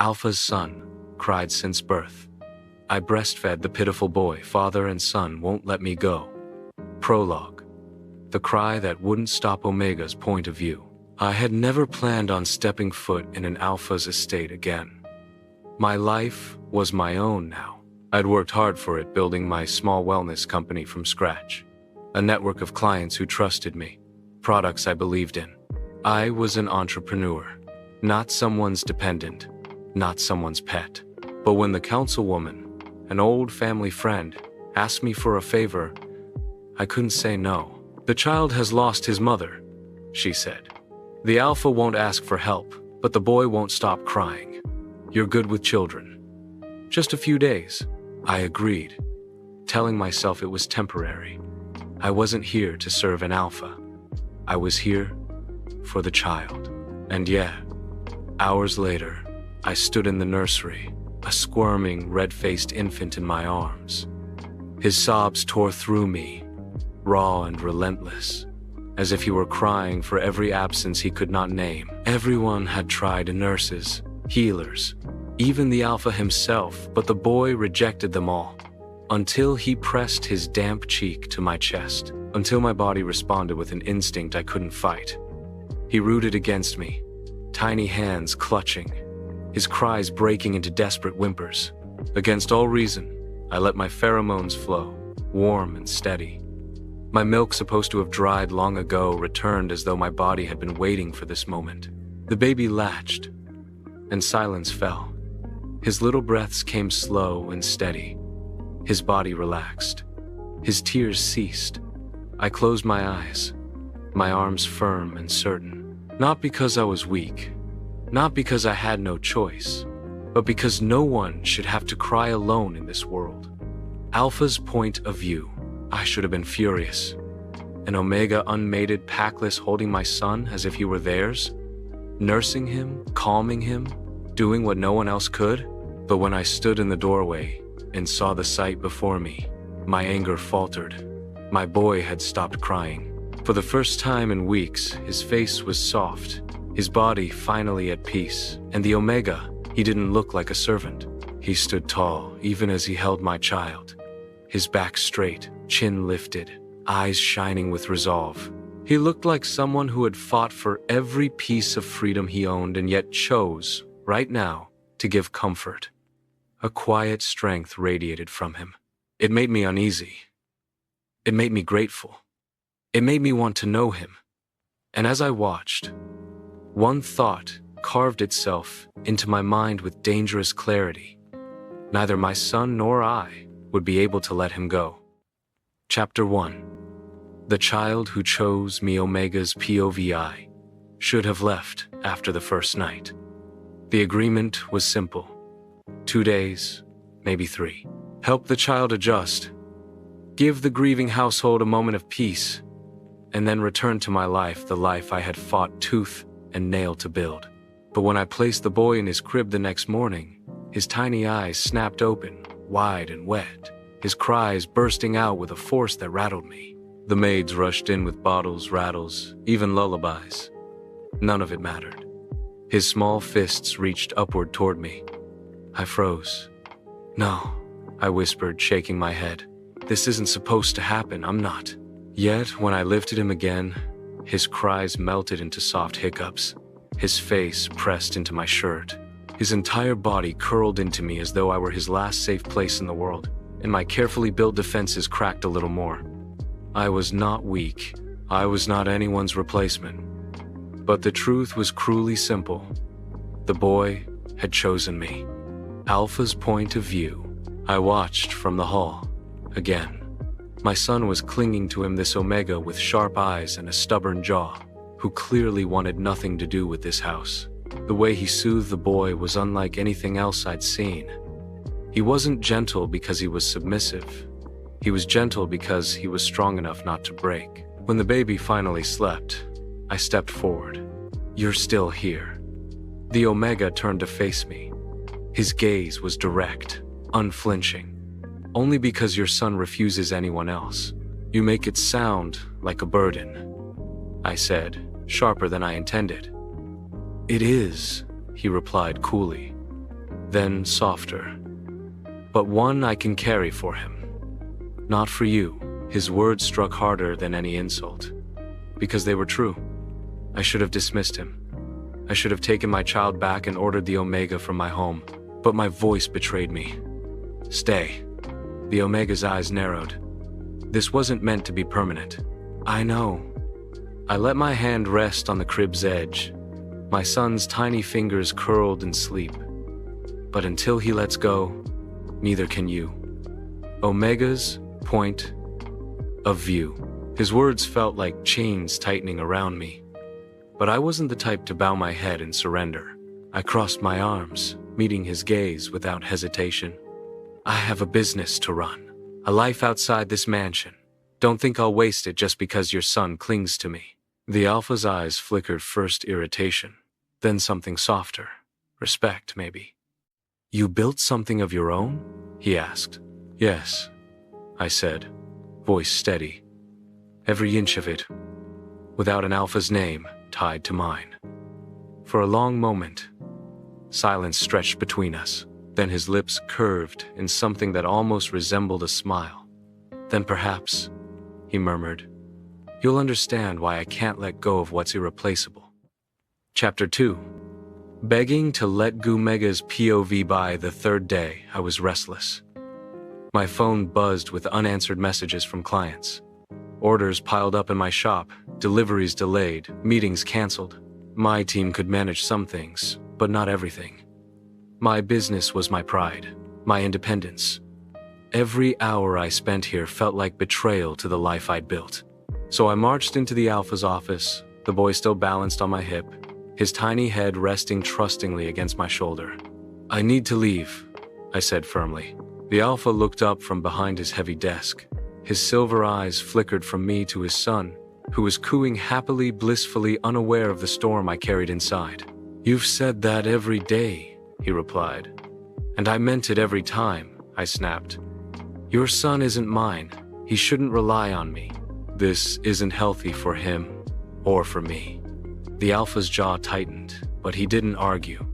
Alpha's son, cried since birth. I breastfed the pitiful boy, father and son won't let me go. Prologue. The cry that wouldn't stop Omega's point of view. I had never planned on stepping foot in an Alpha's estate again. My life was my own now. I'd worked hard for it, building my small wellness company from scratch. A network of clients who trusted me, products I believed in. I was an entrepreneur, not someone's dependent, not someone's pet. But when the councilwoman, an old family friend, asked me for a favor, I couldn't say no. The child has lost his mother, she said. The Alpha won't ask for help, but the boy won't stop crying. You're good with children. Just a few days. I agreed, telling myself it was temporary. I wasn't here to serve an Alpha. I was here for the child. And yeah, hours later, I stood in the nursery, a squirming, red-faced infant in my arms. His sobs tore through me, raw and relentless, as if he were crying for every absence he could not name. Everyone had tried, nurses, healers, even the Alpha himself, but the boy rejected them all, until he pressed his damp cheek to my chest, until my body responded with an instinct I couldn't fight. He rooted against me, tiny hands clutching, his cries breaking into desperate whimpers. Against all reason, I let my pheromones flow, warm and steady. My milk, supposed to have dried long ago, returned as though my body had been waiting for this moment. The baby latched, and silence fell. His little breaths came slow and steady. His body relaxed. His tears ceased. I closed my eyes, my arms firm and certain. Not because I was weak, not because I had no choice, but because no one should have to cry alone in this world. Alpha's point of view. I should have been furious. An Omega unmated, packless, holding my son as if he were theirs, nursing him, calming him, doing what no one else could. But when I stood in the doorway and saw the sight before me, my anger faltered. My boy had stopped crying. For the first time in weeks, his face was soft, his body finally at peace. And the Omega, he didn't look like a servant. He stood tall, even as he held my child. His back straight, chin lifted, eyes shining with resolve. He looked like someone who had fought for every piece of freedom he owned and yet chose, right now, to give comfort. A quiet strength radiated from him. It made me uneasy. It made me grateful. It made me want to know him. And as I watched, one thought carved itself into my mind with dangerous clarity. Neither my son nor I would be able to let him go. Chapter 1. The child who chose me, Omega's POVI, should have left after the first night. The agreement was simple. 2 days, maybe 3. Help the child adjust. Give the grieving household a moment of peace, and then return to my life, the life I had fought tooth and nail to build. But when I placed the boy in his crib the next morning, his tiny eyes snapped open, wide and wet, his cries bursting out with a force that rattled me. The maids rushed in with bottles, rattles, even lullabies. None of it mattered. His small fists reached upward toward me. I froze. No, I whispered, shaking my head. This isn't supposed to happen, I'm not. Yet, when I lifted him again, his cries melted into soft hiccups. His face pressed into my shirt. His entire body curled into me as though I were his last safe place in the world, and my carefully built defenses cracked a little more. I was not weak. I was not anyone's replacement. But the truth was cruelly simple. The boy had chosen me. Alpha's point of view. I watched from the hall. Again. My son was clinging to him, this Omega with sharp eyes and a stubborn jaw, who clearly wanted nothing to do with this house. The way he soothed the boy was unlike anything else I'd seen. He wasn't gentle because he was submissive. He was gentle because he was strong enough not to break. When the baby finally slept, I stepped forward. You're still here. The Omega turned to face me. His gaze was direct, unflinching. Only because your son refuses anyone else. You make it sound like a burden, I said, sharper than I intended. It is, he replied coolly. then softer. But one I can carry for him. Not for you. His words struck harder than any insult. Because they were true. I should have dismissed him. I should have taken my child back and ordered the Omega from my home. But my voice betrayed me. Stay. The Omega's eyes narrowed. This wasn't meant to be permanent. I know. I let my hand rest on the crib's edge. My son's tiny fingers curled in sleep. But until he lets go, neither can you. Omega's point of view. His words felt like chains tightening around me. But I wasn't the type to bow my head and surrender. I crossed my arms, meeting his gaze without hesitation. I have a business to run. A life outside this mansion. Don't think I'll waste it just because your son clings to me. The Alpha's eyes flickered first irritation, then something softer. Respect, maybe. You built something of your own? He asked. Yes, I said, voice steady. Every inch of it, without an Alpha's name tied to mine. For a long moment, silence stretched between us. Then his lips curved in something that almost resembled a smile. Then perhaps, he murmured, you'll understand why I can't let go of what's irreplaceable. Chapter 2. Begging to let go. Omega's POV. By the third day, I was restless. My phone buzzed with unanswered messages from clients. Orders piled up in my shop, deliveries delayed, meetings canceled. My team could manage some things, but not everything. My business was my pride, my independence. Every hour I spent here felt like betrayal to the life I'd built. So I marched into the Alpha's office, the boy still balanced on my hip, his tiny head resting trustingly against my shoulder. I need to leave, I said firmly. The Alpha looked up from behind his heavy desk. His silver eyes flickered from me to his son, who was cooing happily, blissfully unaware of the storm I carried inside. You've said that every day, he replied. And I meant it every time, I snapped. Your son isn't mine. He shouldn't rely on me. This isn't healthy for him or for me. The Alpha's jaw tightened, but he didn't argue.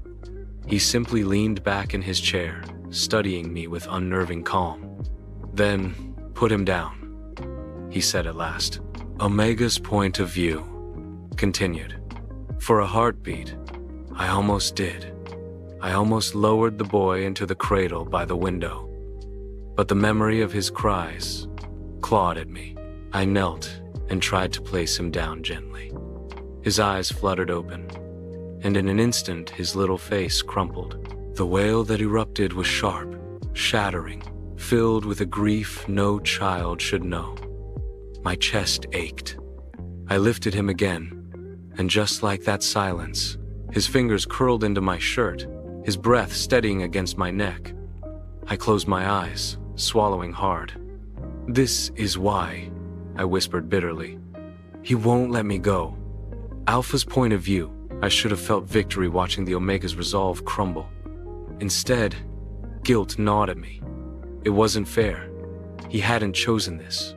He simply leaned back in his chair, studying me with unnerving calm. Then, put him down, he said at last. Omega's point of view continued. For a heartbeat, I almost did. I almost lowered the boy into the cradle by the window. But the memory of his cries clawed at me. I knelt and tried to place him down gently. His eyes fluttered open, and in an instant his little face crumpled. The wail that erupted was sharp, shattering, filled with a grief no child should know. My chest ached. I lifted him again, and just like that silence, his fingers curled into my shirt, his breath steadying against my neck. I closed my eyes, swallowing hard. This is why, I whispered bitterly. He won't let me go. Alpha's point of view. I should have felt victory watching the Omega's resolve crumble. Instead, guilt gnawed at me. It wasn't fair. He hadn't chosen this.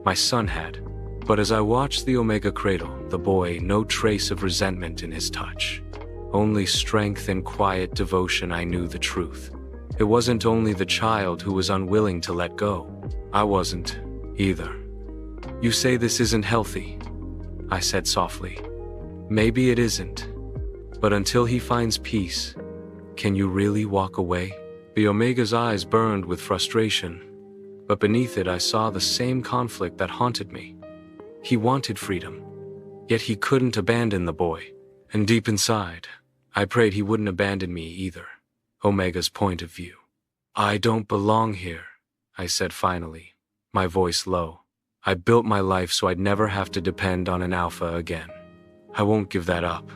My son had. But as I watched the Omega cradle the boy, no trace of resentment in his touch. Only strength and quiet devotion. I knew the truth. It wasn't only the child who was unwilling to let go. I wasn't, either. You say this isn't healthy, I said softly. Maybe it isn't. But until he finds peace, can you really walk away? The Omega's eyes burned with frustration, but beneath it I saw the same conflict that haunted me. He wanted freedom, yet he couldn't abandon the boy. And deep inside, I prayed he wouldn't abandon me either. Omega's point of view. I don't belong here, I said finally, my voice low. I built my life so I'd never have to depend on an Alpha again. I won't give that up.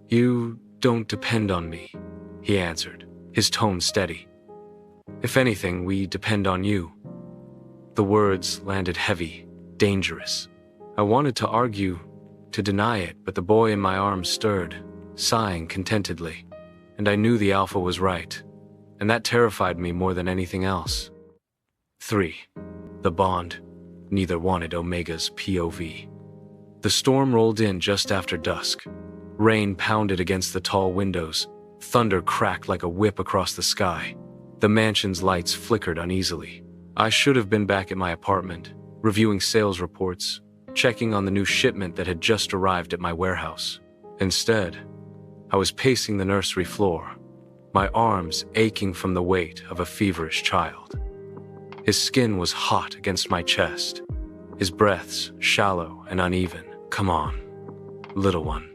You don't depend on me, he answered, his tone steady. If anything, we depend on you. The words landed heavy, dangerous. I wanted to argue, to deny it, but the boy in my arms stirred, sighing contentedly. And I knew the Alpha was right, and that terrified me more than anything else. 3. The bond. Neither wanted Omega's POV. The storm rolled in just after dusk. Rain pounded against the tall windows, Thunder cracked like a whip across the sky. The mansion's lights flickered uneasily. I should have been back at my apartment, reviewing sales reports, checking on the new shipment that had just arrived at my warehouse. Instead, I was pacing the nursery floor, my arms aching from the weight of a feverish child. His skin was hot against my chest, his breaths shallow and uneven. "Come on, little one,"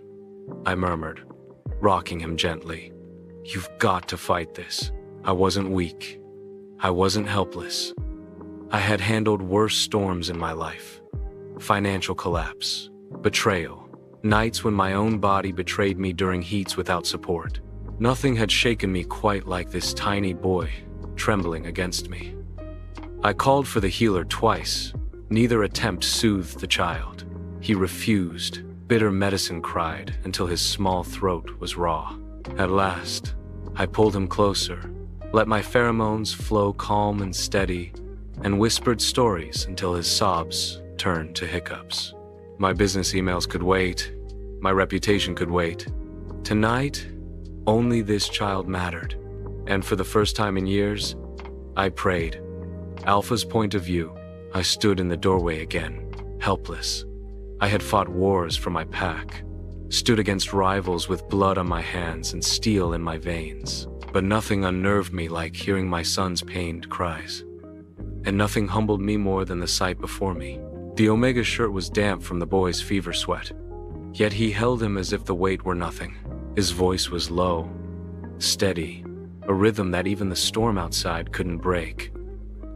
I murmured, rocking him gently. "You've got to fight this." I wasn't weak. I wasn't helpless. I had handled worse storms in my life. Financial collapse, betrayal, nights when my own body betrayed me during heats without support. Nothing had shaken me quite like this tiny boy trembling against me. I called for the healer twice. Neither attempt soothed the child. He refused. Bitter medicine cried until his small throat was raw. At last, I pulled him closer, let my pheromones flow calm and steady, and whispered stories until his sobs turned to hiccups. My business emails could wait. My reputation could wait. Tonight, only this child mattered. And for the first time in years, I prayed. Alpha's point of view, I stood in the doorway again, helpless. I had fought wars for my pack, stood against rivals with blood on my hands and steel in my veins. But nothing unnerved me like hearing my son's pained cries. And nothing humbled me more than the sight before me. The Omega shirt was damp from the boy's fever sweat. Yet he held him as if the weight were nothing. His voice was low, steady, a rhythm that even the storm outside couldn't break.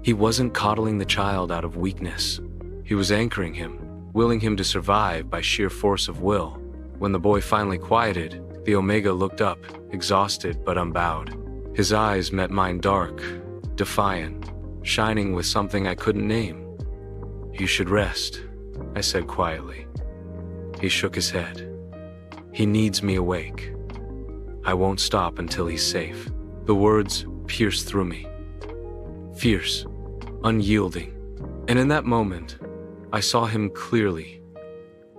He wasn't coddling the child out of weakness. He was anchoring him, willing him to survive by sheer force of will. When the boy finally quieted, the Omega looked up, exhausted but unbowed. His eyes met mine dark, defiant, shining with something I couldn't name. "You should rest," I said quietly. He shook his head. "He needs me awake. I won't stop until he's safe." The words pierced through me. Fierce, unyielding. And in that moment, I saw him clearly.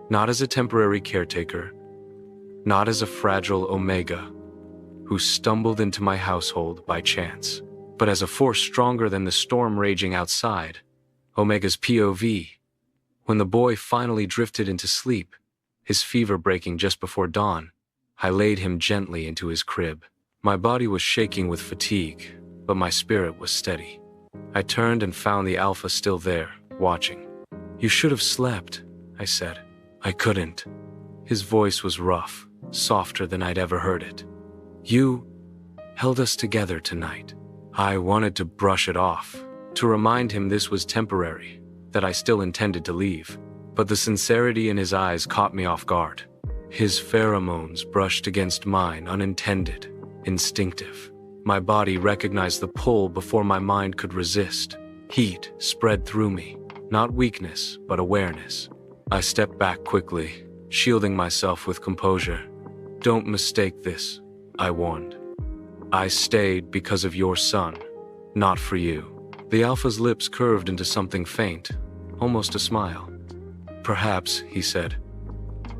Not as a temporary caretaker, not as a fragile Omega who stumbled into my household by chance, but as a force stronger than the storm raging outside. Omega's POV. When the boy finally drifted into sleep, his fever breaking just before dawn, I laid him gently into his crib. My body was shaking with fatigue, but my spirit was steady. I turned and found the Alpha still there, watching. "You should have slept," I said. "I couldn't." His voice was rough, softer than I'd ever heard it. "You held us together tonight." I wanted to brush it off, to remind him this was temporary, that I still intended to leave. But the sincerity in his eyes caught me off guard. His pheromones brushed against mine, unintended, instinctive. My body recognized the pull before my mind could resist. Heat spread through me, not weakness, but awareness. I stepped back quickly, shielding myself with composure. "Don't mistake this," I warned. "I stayed because of your son, not for you." The Alpha's lips curved into something faint, almost a smile. "Perhaps," he said,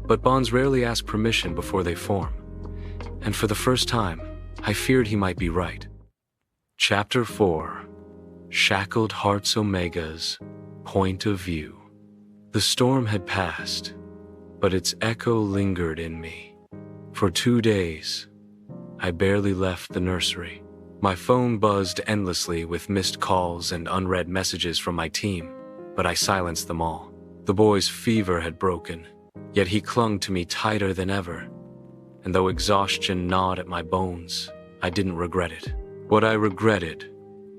"but bonds rarely ask permission before they form." And for the first time, I feared he might be right. Chapter 4. Shackled Hearts Omega's Point of View. The storm had passed, but its echo lingered in me. For 2 days, I barely left the nursery. My phone buzzed endlessly with missed calls and unread messages from my team, but I silenced them all. The boy's fever had broken, yet he clung to me tighter than ever. And though exhaustion gnawed at my bones, I didn't regret it. What I regretted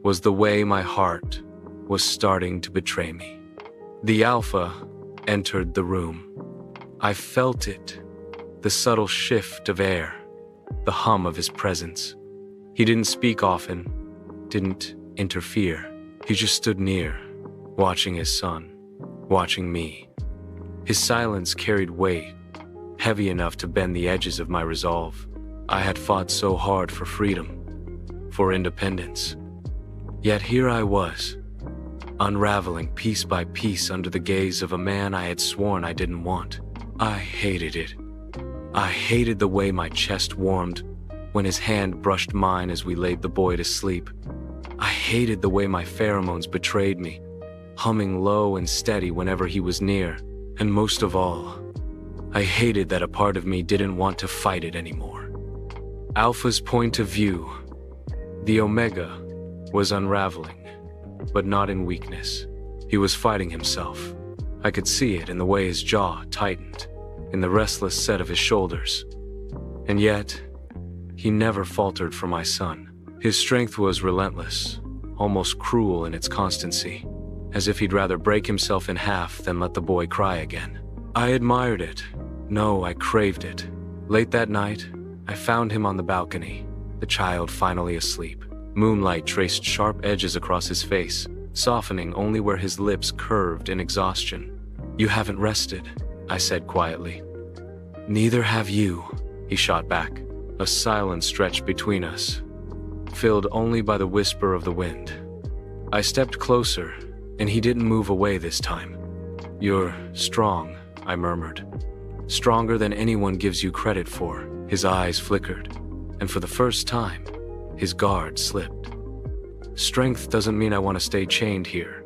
was the way my heart was starting to betray me. The Alpha entered the room. I felt it, the subtle shift of air, the hum of his presence. He didn't speak often, didn't interfere. He just stood near, watching his son, watching me. His silence carried weight, heavy enough to bend the edges of my resolve. I had fought so hard for freedom, for independence. Yet here I was, unraveling piece by piece under the gaze of a man I had sworn I didn't want. I hated it. I hated the way my chest warmed, when his hand brushed mine as we laid the boy to sleep. I hated the way my pheromones betrayed me, humming low and steady whenever he was near, and most of all, I hated that a part of me didn't want to fight it anymore. Alpha's point of view. The Omega was unraveling, but not in weakness. He was fighting himself. I could see it in the way his jaw tightened, in the restless set of his shoulders. And yet, he never faltered for my son. His strength was relentless, almost cruel in its constancy, as if he'd rather break himself in half than let the boy cry again. I admired it. No, I craved it. Late that night, I found him on the balcony, the child finally asleep. Moonlight traced sharp edges across his face, softening only where his lips curved in exhaustion. "You haven't rested," I said quietly. "Neither have you," he shot back. A silence stretched between us, filled only by the whisper of the wind. I stepped closer, and he didn't move away this time. "You're strong," I murmured. "Stronger than anyone gives you credit for." His eyes flickered, and for the first time, his guard slipped. "Strength doesn't mean I want to stay chained here."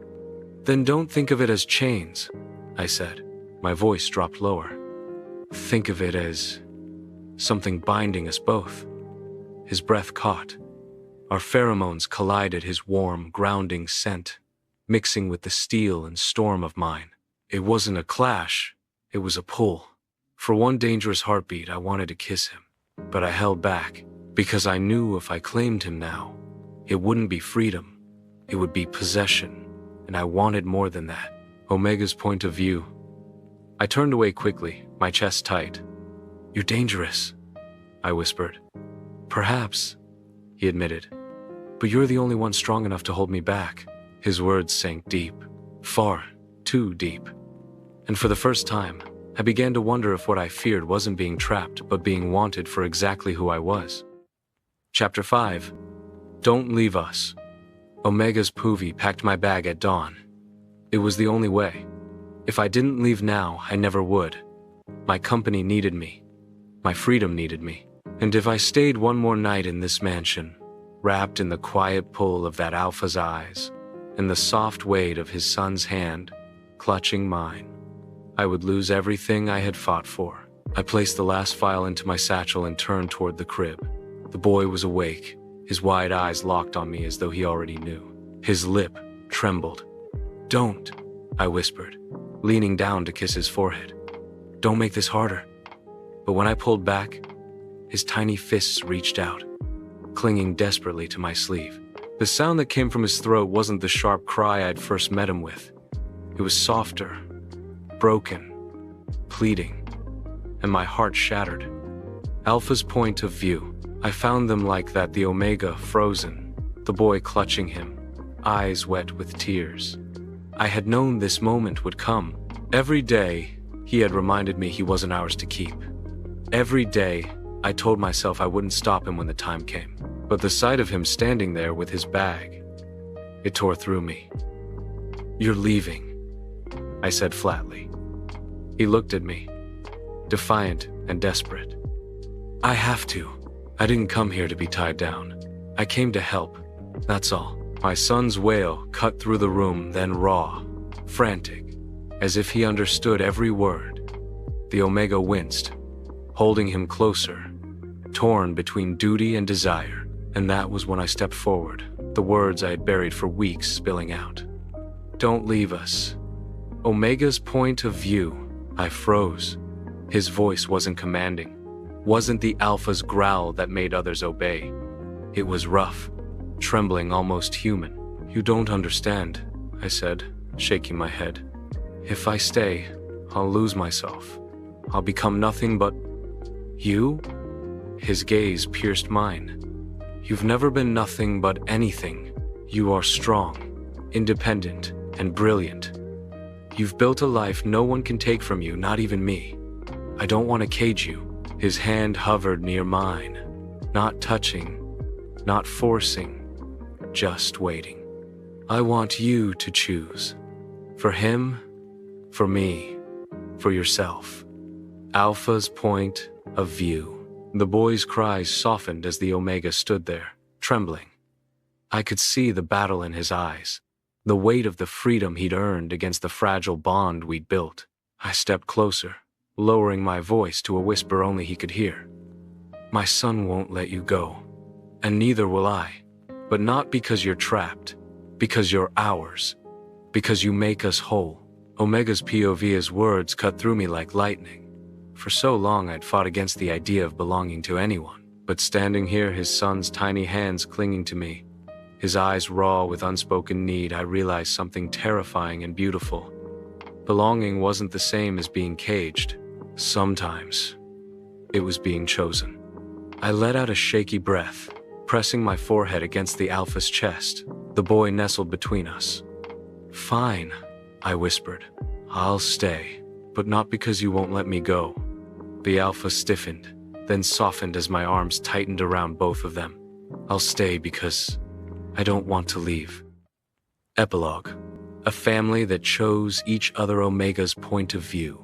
"Then don't think of it as chains," I said. My voice dropped lower. "Think of it as something binding us both." His breath caught. Our pheromones collided, his warm, grounding scent, mixing with the steel and storm of mine. It wasn't a clash, it was a pull. For one dangerous heartbeat, I wanted to kiss him, but I held back, because I knew if I claimed him now, it wouldn't be freedom, it would be possession, and I wanted more than that. Omega's point of view. I turned away quickly, my chest tight. "You're dangerous," I whispered. "Perhaps," he admitted, "but you're the only one strong enough to hold me back." His words sank deep, far too deep. And for the first time, I began to wonder if what I feared wasn't being trapped, but being wanted for exactly who I was. Chapter 5. Don't leave us. Omega's Poovy packed my bag at dawn. It was the only way. If I didn't leave now, I never would. My company needed me. My freedom needed me. And if I stayed one more night in this mansion, wrapped in the quiet pull of that alpha's eyes, and the soft weight of his son's hand, clutching mine, I would lose everything I had fought for. I placed the last file into my satchel and turned toward the crib. The boy was awake, his wide eyes locked on me as though he already knew. His lip trembled. "Don't," I whispered, leaning down to kiss his forehead. "Don't make this harder." But when I pulled back, his tiny fists reached out, clinging desperately to my sleeve. The sound that came from his throat wasn't the sharp cry I'd first met him with. It was softer, broken, pleading, and my heart shattered. Alpha's point of view. I found them like that, the Omega frozen, the boy clutching him, eyes wet with tears. I had known this moment would come. Every day, he had reminded me he wasn't ours to keep. Every day, I told myself I wouldn't stop him when the time came. But the sight of him standing there with his bag, it tore through me. "You're leaving," I said flatly. He looked at me, defiant and desperate. "I have to. I didn't come here to be tied down. I came to help, that's all." My son's wail cut through the room, then raw, frantic, as if he understood every word. The Omega winced, holding him closer, torn between duty and desire. And that was when I stepped forward, the words I had buried for weeks spilling out. "Don't leave us." Omega's point of view. I froze. His voice wasn't commanding, wasn't the alpha's growl that made others obey. It was rough, trembling, almost human. "You don't understand," I said, shaking my head. "If I stay, I'll lose myself. I'll become nothing but you." His gaze pierced mine. "You've never been nothing but anything. You are strong, independent, and brilliant. You've built a life no one can take from you, not even me. I don't want to cage you." His hand hovered near mine, not touching, not forcing, just waiting. "I want you to choose. For him, for me, for yourself." Alpha's point of view. The boy's cries softened as the Omega stood there, trembling. I could see the battle in his eyes, the weight of the freedom he'd earned against the fragile bond we'd built. I stepped closer, lowering my voice to a whisper only he could hear. My son won't let you go, and neither will I. But not because you're trapped, because you're ours, because you make us whole. Omega's POV's words cut through me like lightning. For so long I'd fought against the idea of belonging to anyone, but standing here, his son's tiny hands clinging to me, his eyes raw with unspoken need, I realized something terrifying and beautiful. Belonging wasn't the same as being caged. Sometimes it was being chosen. I let out a shaky breath, pressing my forehead against the Alpha's chest. The boy nestled between us. Fine, I whispered. I'll stay, but not because you won't let me go. The Alpha stiffened, then softened as my arms tightened around both of them. I'll stay because I don't want to leave. Epilogue. A family that chose each other. Omega's point of view.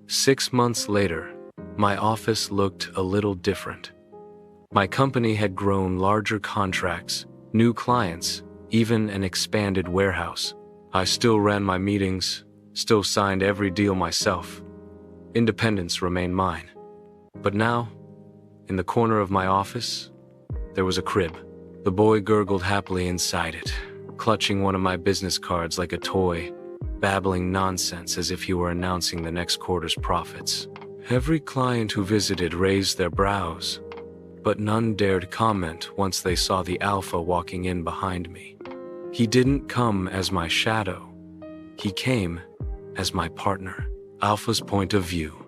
6 months later, my office looked a little different. My company had grown, larger contracts, new clients, even an expanded warehouse. I still ran my meetings, still signed every deal myself. Independence remained mine. But now, in the corner of my office, there was a crib. The boy gurgled happily inside it, clutching one of my business cards like a toy, babbling nonsense as if he were announcing the next quarter's profits. Every client who visited raised their brows, but none dared comment once they saw the Alpha walking in behind me. He didn't come as my shadow. He came as my partner. Alpha's point of view.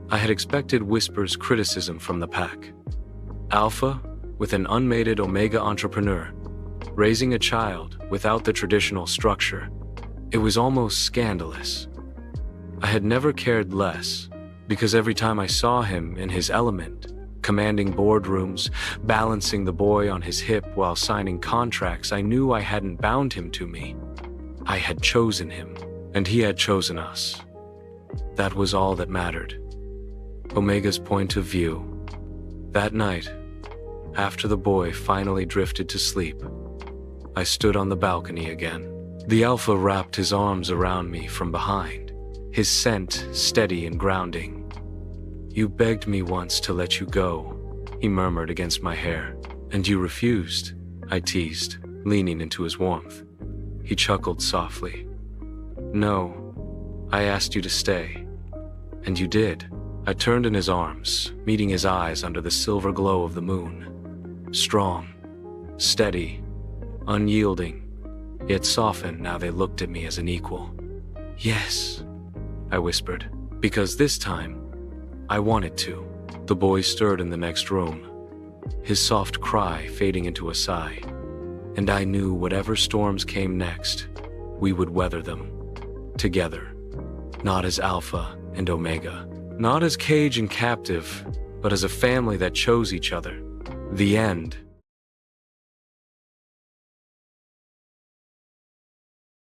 I had expected whispers, criticism from the pack. Alpha, with an unmated Omega entrepreneur, raising a child without the traditional structure. It was almost scandalous. I had never cared less, because every time I saw him in his element, commanding boardrooms, balancing the boy on his hip while signing contracts, I knew I hadn't bound him to me. I had chosen him, and he had chosen us. That was all that mattered. Omega's point of view. That night, after the boy finally drifted to sleep, I stood on the balcony again. The Alpha wrapped his arms around me from behind, his scent steady and grounding. You begged me once to let you go, he murmured against my hair. And you refused, I teased, leaning into his warmth. He chuckled softly. No, I asked you to stay. And you did. I turned in his arms, meeting his eyes under the silver glow of the moon. Strong, steady, unyielding, yet softened now they looked at me as an equal. Yes, I whispered, because this time, I wanted to. The boy stirred in the next room, his soft cry fading into a sigh. And I knew whatever storms came next, we would weather them, together. Not as Alpha and Omega, not as cage and captive, but as a family that chose each other. The end.